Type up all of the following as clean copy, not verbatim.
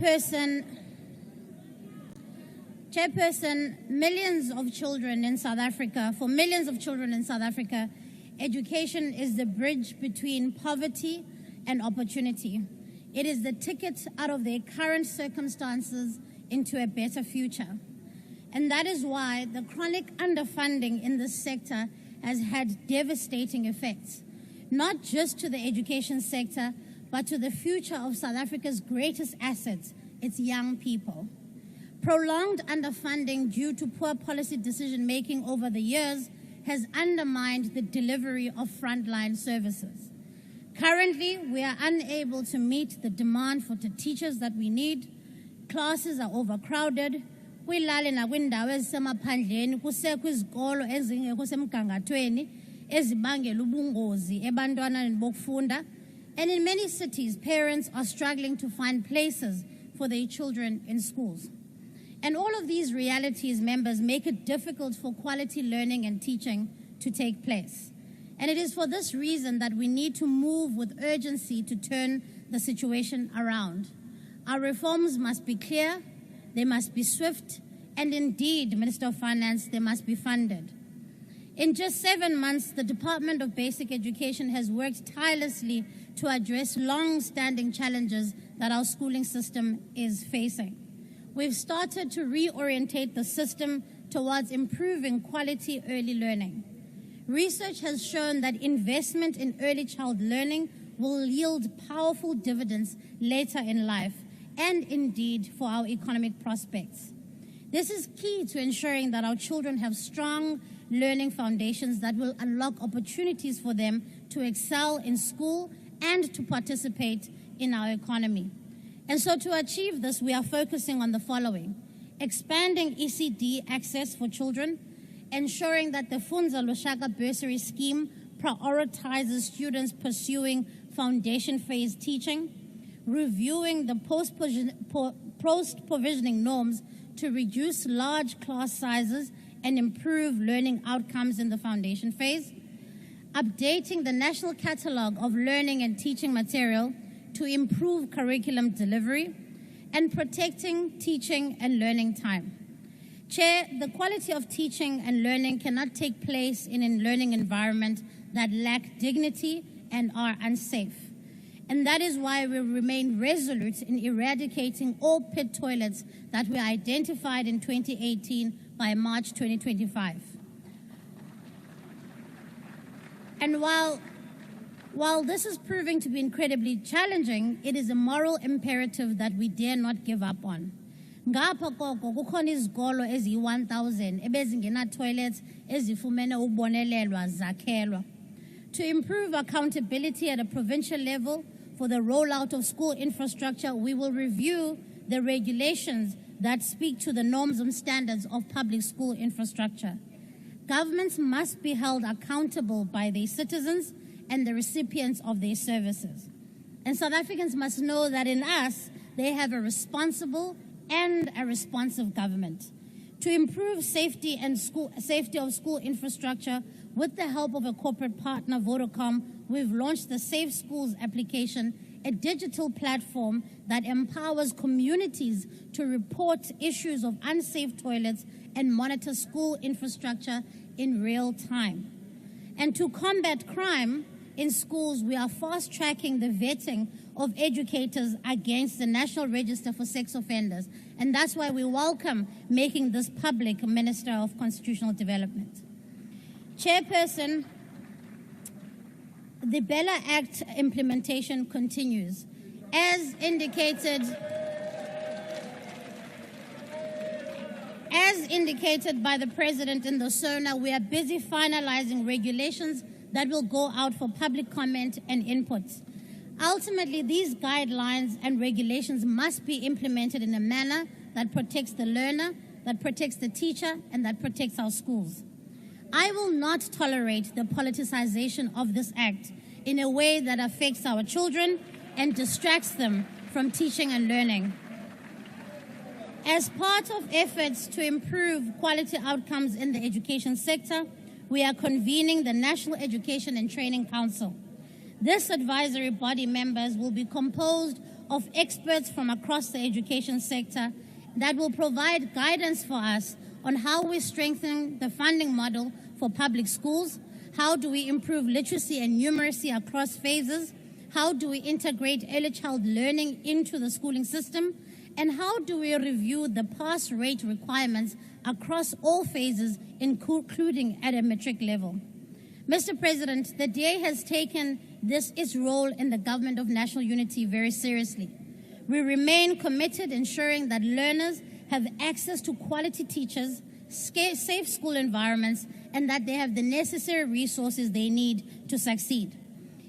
Chairperson, for millions of children in South Africa, education is the bridge between poverty and opportunity. It is the ticket out of their current circumstances into a better future. And that is why the chronic underfunding in this sector has had devastating effects, not just to the education sector, but to the future of South Africa's greatest assets, its young people. Prolonged underfunding due to poor policy decision-making over the years has undermined the delivery of frontline services. Currently, we are unable to meet the demand for the teachers that we need. Classes are overcrowded. Kwilali nakwindawo ezisemaphandleni kusekho izikolo ezingekho semgangathweni ezibangela ubungozi ebantwaneni bokufunda. And in many cities, parents are struggling to find places for their children in schools. And all of these realities, members, make it difficult for quality learning and teaching to take place. And it is for this reason that we need to move with urgency to turn the situation around. Our reforms must be clear, they must be swift, and indeed, Minister of Finance, they must be funded. In just 7 months, the Department of Basic Education has worked tirelessly to address long-standing challenges that our schooling system is facing. We've started to reorientate the system towards improving quality early learning. Research has shown that investment in early child learning will yield powerful dividends later in life and indeed for our economic prospects. This is key to ensuring that our children have strong learning foundations that will unlock opportunities for them to excel in school and to participate in our economy. And so to achieve this, we are focusing on the following: expanding ECD access for children, ensuring that the Funza Lushaka bursary scheme prioritizes students pursuing foundation phase teaching, reviewing the post-provisioning norms to reduce large class sizes and improve learning outcomes in the foundation phase, updating the national catalog of learning and teaching material to improve curriculum delivery, and protecting teaching and learning time. Chair, the quality of teaching and learning cannot take place in a learning environment that lack dignity and are unsafe. And that is why we remain resolute in eradicating all pit toilets that were identified in 2018 by March 2025. And while this is proving to be incredibly challenging, it is a moral imperative that we dare not give up on. Ngapha koko kukhona izikolo eziyi-1,000 ebezingena toilets ezifumene ukubonelelwa zakhelwa. To improve accountability at a provincial level for the rollout of school infrastructure, we will review the regulations that speak to the norms and standards of public school infrastructure. Governments must be held accountable by their citizens and the recipients of their services. And South Africans must know that in us, they have a responsible and a responsive government. To improve safety of school infrastructure, with the help of a corporate partner, Vodacom, we've launched the Safe Schools application, a digital platform that empowers communities to report issues of unsafe toilets and monitor school infrastructure in real time. And to combat crime in schools, we are fast-tracking the vetting of educators against the National Register for Sex Offenders. And that's why we welcome making this public, Minister of Constitutional Development. Chairperson, the BELA Act implementation continues. As indicated by the President in the SONA, we are busy finalizing regulations that will go out for public comment and input. Ultimately, these guidelines and regulations must be implemented in a manner that protects the learner, that protects the teacher, and that protects our schools. I will not tolerate the politicization of this act in a way that affects our children and distracts them from teaching and learning. As part of efforts to improve quality outcomes in the education sector, we are convening the National Education and Training Council. This advisory body members will be composed of experts from across the education sector that will provide guidance for us on how we strengthen the funding model for public schools, how do we improve literacy and numeracy across phases, how do we integrate early child learning into the schooling system, and how do we review the pass rate requirements across all phases, including at a matric level. Mr. President, the DA has taken its role in the government of national unity very seriously. We remain committed ensuring that learners have access to quality teachers, safe school environments, and that they have the necessary resources they need to succeed.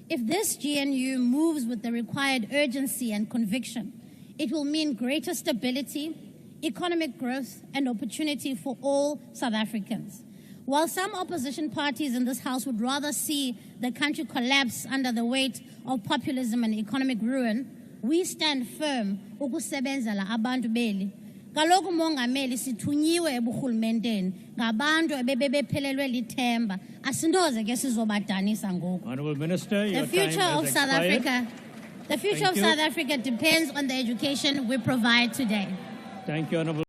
If this GNU moves with the required urgency and conviction, it will mean greater stability, economic growth, and opportunity for all South Africans. While some opposition parties in this House would rather see the country collapse under the weight of populism and economic ruin, we stand firm ukusebenzela abantu beli. Kaloku mongameli sithunyiwe eburhulumenteni ngabantu ebebephelelwe lithemba asindoze ke sizobadanisa ngoku. Honourable Minister, your The future time of has South expired. Africa, the future of South Africa depends on the education we provide today. Thank you, Honourable